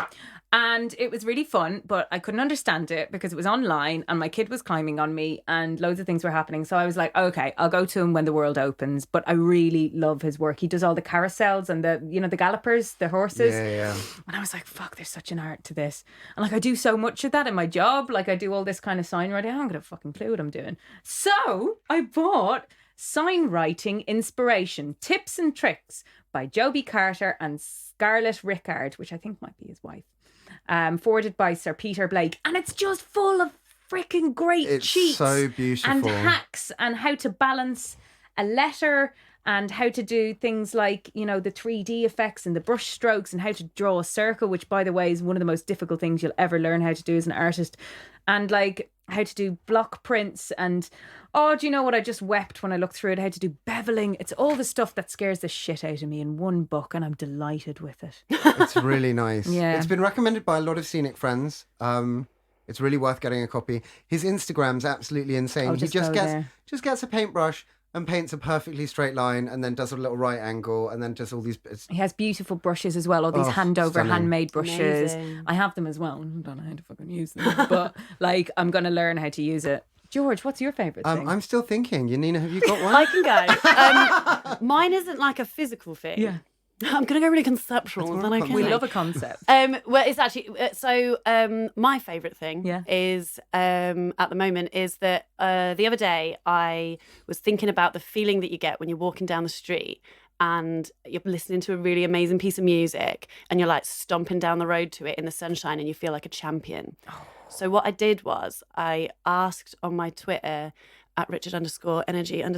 And it was really fun, but I couldn't understand it because it was online and my kid was climbing on me and loads of things were happening. So I was like, okay, I'll go to him when the world opens. But I really love his work. He does all the carousels and the gallopers, the horses. Yeah. And I was like, fuck, there's such an art to this. And like, I do so much of that in my job. Like, I do all this kind of sign writing. I haven't got a fucking clue what I'm doing. So I bought Sign Writing Inspiration, Tips and Tricks by Joby Carter and Scarlett Rickard, which I think might be his wife. Forwarded by Sir Peter Blake. And it's just full of freaking great It's cheats so beautiful. and hacks and how to balance a letter and how to do things like, the 3D effects and the brush strokes and how to draw a circle, which, by the way, is one of the most difficult things you'll ever learn how to do as an artist. And like how to do block prints and, oh, do you know what? I just wept when I looked through it, how to do beveling. It's all the stuff that scares the shit out of me in one book, and I'm delighted with it. It's really nice. Yeah. It's been recommended by a lot of scenic friends. It's really worth getting a copy. His Instagram's absolutely insane. I'll He just just go gets there. just gets a paintbrush and paints a perfectly straight line, and then does a little right angle, and then does all these bits. He has beautiful brushes as well, all these Oh, hand-over, stunning. handmade brushes. Amazing. I have them as well. I don't know how to fucking use them, but like I'm going to learn how to use it. George, what's your favourite thing? I'm still thinking. Yanina, have you got one? I can go. Mine isn't like a physical thing. Yeah. I'm going to go really conceptual. It's Then more I concept. can. We love a concept. Well, it's actually my favourite thing Yeah. is at the moment is that the other day I was thinking about the feeling that you get when you're walking down the street and you're listening to a really amazing piece of music and you're like stomping down the road to it in the sunshine and you feel like a champion. So what I did was I asked on my Twitter at Richard_energy_ and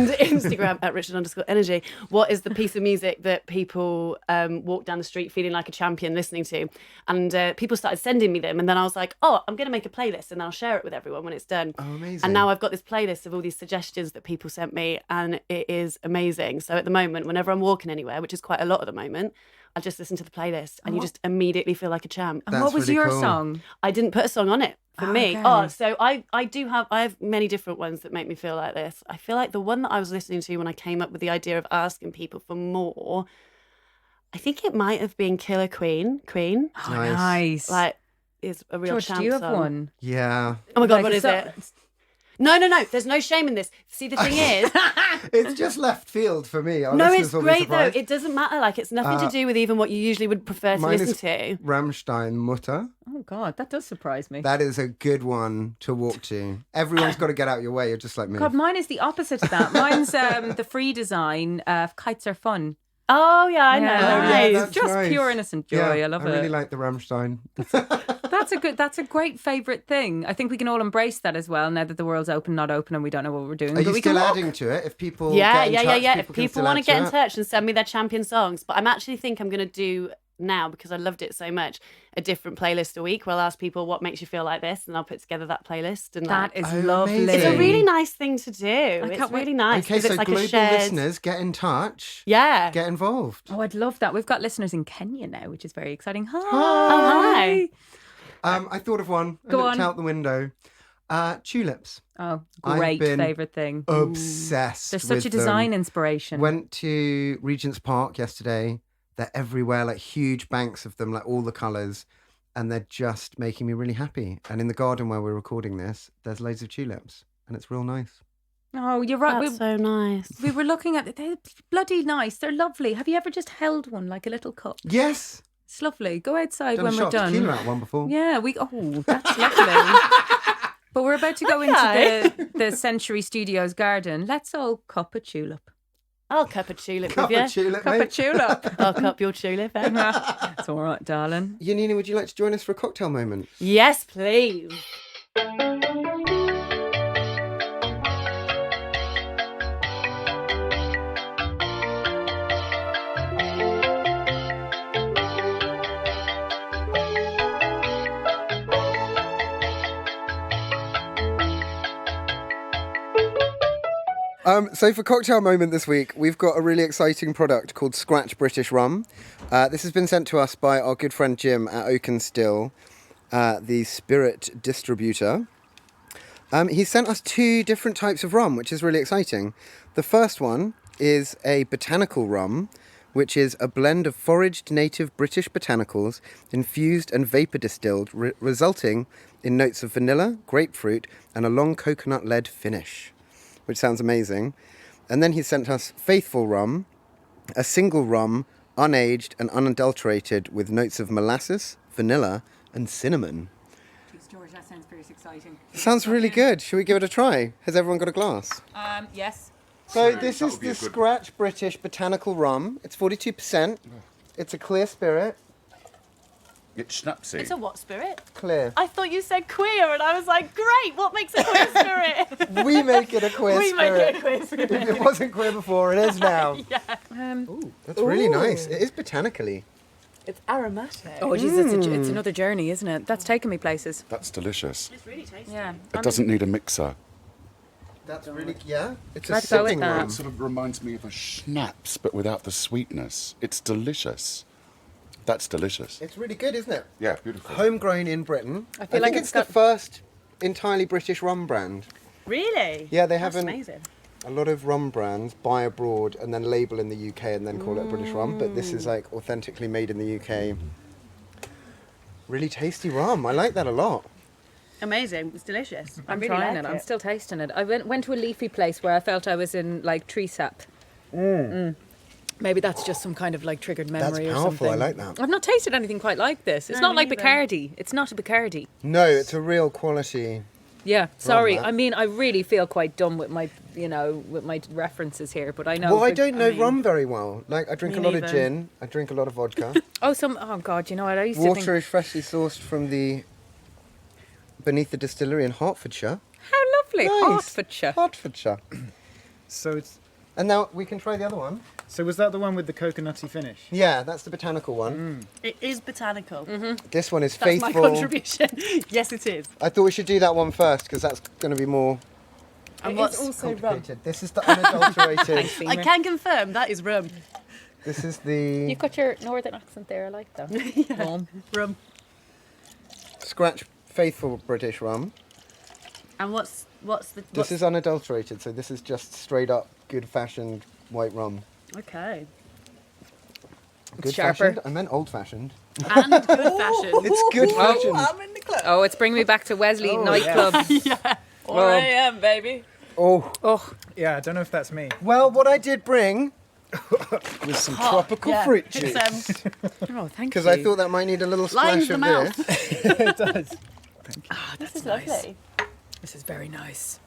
Instagram at Richard_energy, what is the piece of music that people walk down the street feeling like a champion listening to? And people started sending me them. And then I was like, oh, I'm going to make a playlist and I'll share it with everyone when it's done. Oh, amazing. And now I've got this playlist of all these suggestions that people sent me and it is amazing. So at the moment, whenever I'm walking anywhere, which is quite a lot at the moment, I just listen to the playlist and you just immediately feel like a champ. And That's what was really your cool. song? I didn't put a song on it for me. Okay. Oh, so I have many different ones that make me feel like this. I feel like the one that I was listening to when I came up with the idea of asking people for more, I think it might have been Killer Queen. Oh, Nice. nice. Like, is a real George, champ do you have song. one? Yeah. Oh my God, Like what a is song- it? No. There's no shame in this. See, the thing is, It's just left field for me. Our no, listeners it's will be great though. surprised. It doesn't matter. Like, it's nothing to do with even what you usually would prefer to Mine listen is to. Rammstein Mutter. Oh, God, that does surprise me. That is a good one to walk to. Everyone's got to get out your way. You're just like me. God, mine is the opposite of that. Mine's the free design. Kites are fun. Oh yeah, I know. Yeah. Nice. that's Just nice. pure innocent joy. Yeah, I love I it. really like the Rammstein. That's a great favourite thing. I think we can all embrace that as well now that the world's open, not open, and we don't know what we're doing. Are but you we still can walk. adding to it? If people Yeah. get in touch, If can people still want to add get in it. touch and send me their champion songs, but I'm actually think I'm going to do now because I loved it so much a different playlist a week where I'll ask people what makes you feel like this, and I'll put together that playlist. And That like, is Oh, lovely. amazing. it's a really nice thing to do. It's can't wait. really nice. Okay, 'cause so it's like global a shared... listeners, get in touch. Yeah. Get involved. Oh, I'd love that. We've got listeners in Kenya now, which is very exciting. Hi. Oh, hi. I thought of one. I Go looked on. out the window. Tulips. Oh, I've great been favourite thing. Obsessed. There's such with a design them. inspiration. Went to Regent's Park yesterday. They're everywhere, like huge banks of them, like all the colours. And they're just making me really happy. And in the garden where we're recording this, there's loads of tulips. And it's real nice. Oh, you're right. That's so nice. We were looking at it. They're bloody nice. They're lovely. Have you ever just held one like a little cup? Yes. It's lovely. Go outside Done when a we're shot of done. tequila out one before. Yeah, that's lovely. But we're about to go Okay. into the Century Studios garden. Let's all cup a tulip. I'll cup a tulip Cup with you. of tulip, Cup a mate. tulip. I'll cup your tulip. Eh? It's all right, darling. Yanina, would you like to join us for a cocktail moment? Yes, please. So for cocktail moment this week, we've got a really exciting product called Scratch British Rum. This has been sent to us by our good friend Jim at Oakenstill, the spirit distributor. He sent us 2 different types of rum, which is really exciting. The first one is a botanical rum, which is a blend of foraged native British botanicals infused and vapor distilled, resulting in notes of vanilla, grapefruit, and a long coconut-led finish, which sounds amazing. And then he sent us Faithful Rum, a single rum, unaged and unadulterated with notes of molasses, vanilla, and cinnamon. George, that sounds very exciting. Sounds really good. Shall we give it a try? Has everyone got a glass? Yes. So this that is would be the a good- Scratch British Botanical Rum. It's 42%. It's a clear spirit. It's schnapsy. It's a what spirit? Clear. I thought you said queer, and I was like, great, what makes a queer spirit? We make it a queer We make spirit. it a queer spirit. If it wasn't queer before, it is now. Um, Ooh, that's really nice. It is botanically. It's aromatic. oh, geez, it's another journey, isn't it? That's taken me places. That's delicious. It's really tasty. Yeah. It doesn't need a mixer. That's really, yeah. It's a Let's go with sipping that. rum. It sort of reminds me of a schnapps, but without the sweetness. It's delicious. That's delicious. It's really good, isn't it? Yeah, beautiful. Homegrown in Britain. I feel like think it's it's the got- first entirely British rum brand. Really? Yeah, they That's haven't. amazing. A lot of rum brands buy abroad and then label in the UK and then call it a British rum, but this is like authentically made in the UK. Really tasty rum. I like that a lot. Amazing. It's delicious. I'm trying it. I'm still tasting it. I went to a leafy place where I felt I was in like tree sap. Maybe that's just some kind of like triggered memory That's or powerful. something. I like that. I've not tasted anything quite like this. It's No, not like me neither. Bacardi. It's not a Bacardi. No, it's a real quality. Yeah, sorry. that. I mean, I really feel quite dumb with my, with my references here, but I know. Well, I but- don't know mean- rum very well. Like, I drink a Me lot of neither. gin. I drink a lot of vodka. Oh, oh God, you know what? I used to Water think. is freshly sourced from beneath the distillery in Hertfordshire. How lovely. Nice. Hertfordshire. Hertfordshire. So it's And now we can try the other one. so was that the one with the coconutty finish? Yeah, that's the botanical one. It is botanical. This one is That's faithful. my contribution. Yes, it is. I thought we should do that one first because that's going to be more And It what's is also rum. complicated. This is the unadulterated. Thanks, I Femur. can confirm that is rum. This is the You've got your northern accent there. I like that. Rum. Rum. Scratch faithful British rum. And what's the This is unadulterated, so this is just straight up good fashioned white rum. okay. Good sharper. fashioned? I meant old fashioned. And good fashion. It's good fashioned. in the club. Oh, it's bringing me back to Wesley nightclub. 4 a.m. baby. Oh, Oh, Yeah, I don't know if that's me. well, what I did bring was some tropical fruit It's, juice. oh, thank you. Because I thought that might need a little Lines splash the of mouth. this. It does. This is lovely. This is very nice.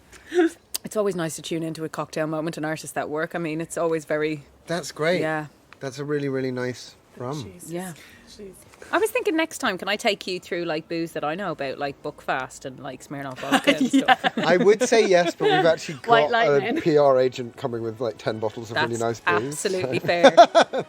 It's always nice to tune into a cocktail moment and artists that work. I mean, it's always very, That's great. yeah. That's a really, really nice rum. Yeah. I was thinking next time, can I take you through like booze that I know about, like Buckfast and like Smirnoff vodka and stuff? I would say yes, but we've actually White got a lightning. PR agent coming with like 10 bottles of really nice That's booze. absolutely fair.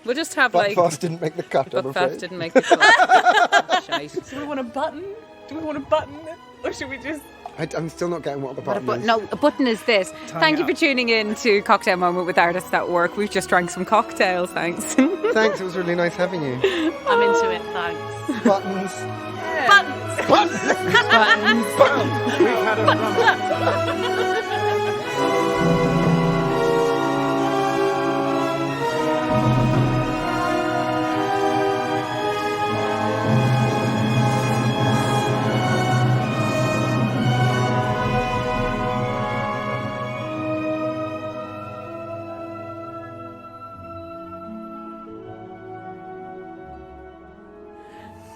We'll just have like Buckfast didn't make the cut, I'm Buckfast afraid. didn't make the cut. Shite. Do we want a button? Do we want a button? Or should we just... I'm still not getting what the button is. No, a button is this. Thank you out. for tuning in to Cocktail Moment with Artists at Work. We've just drank some cocktails, thanks. Thanks, it was really nice having you. I'm into it, thanks. Buttons. Buttons! We've had a rum.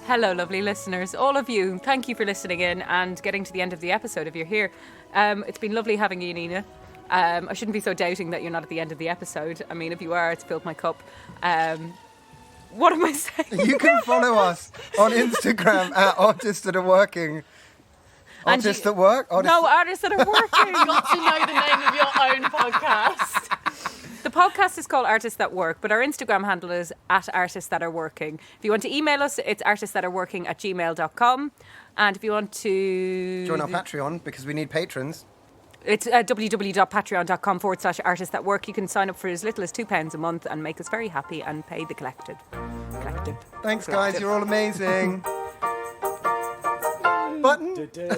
Hello, lovely listeners. All of you, thank you for listening in and getting to the end of the episode if you're here. It's been lovely having you, Nina. I shouldn't be so doubting that you're not at the end of the episode. I mean, if you are, it's filled my cup. What am I saying? You can follow us on Instagram at Artists That Are Working. And Artists you- That Work? No, Artists That Are Working. Got to know the name of your own podcast. The podcast is called Artists That Work, but our Instagram handle is at Artists That Are Working. If you want to email us, it's artiststhatarworking@gmail.com. And if you want to Join our Patreon because we need patrons. it's www.patreon.com/artists that work. You can sign up for as little as £2 a month and make us very happy and pay the collective. Thanks, guys. You're all amazing. Button. Du-du.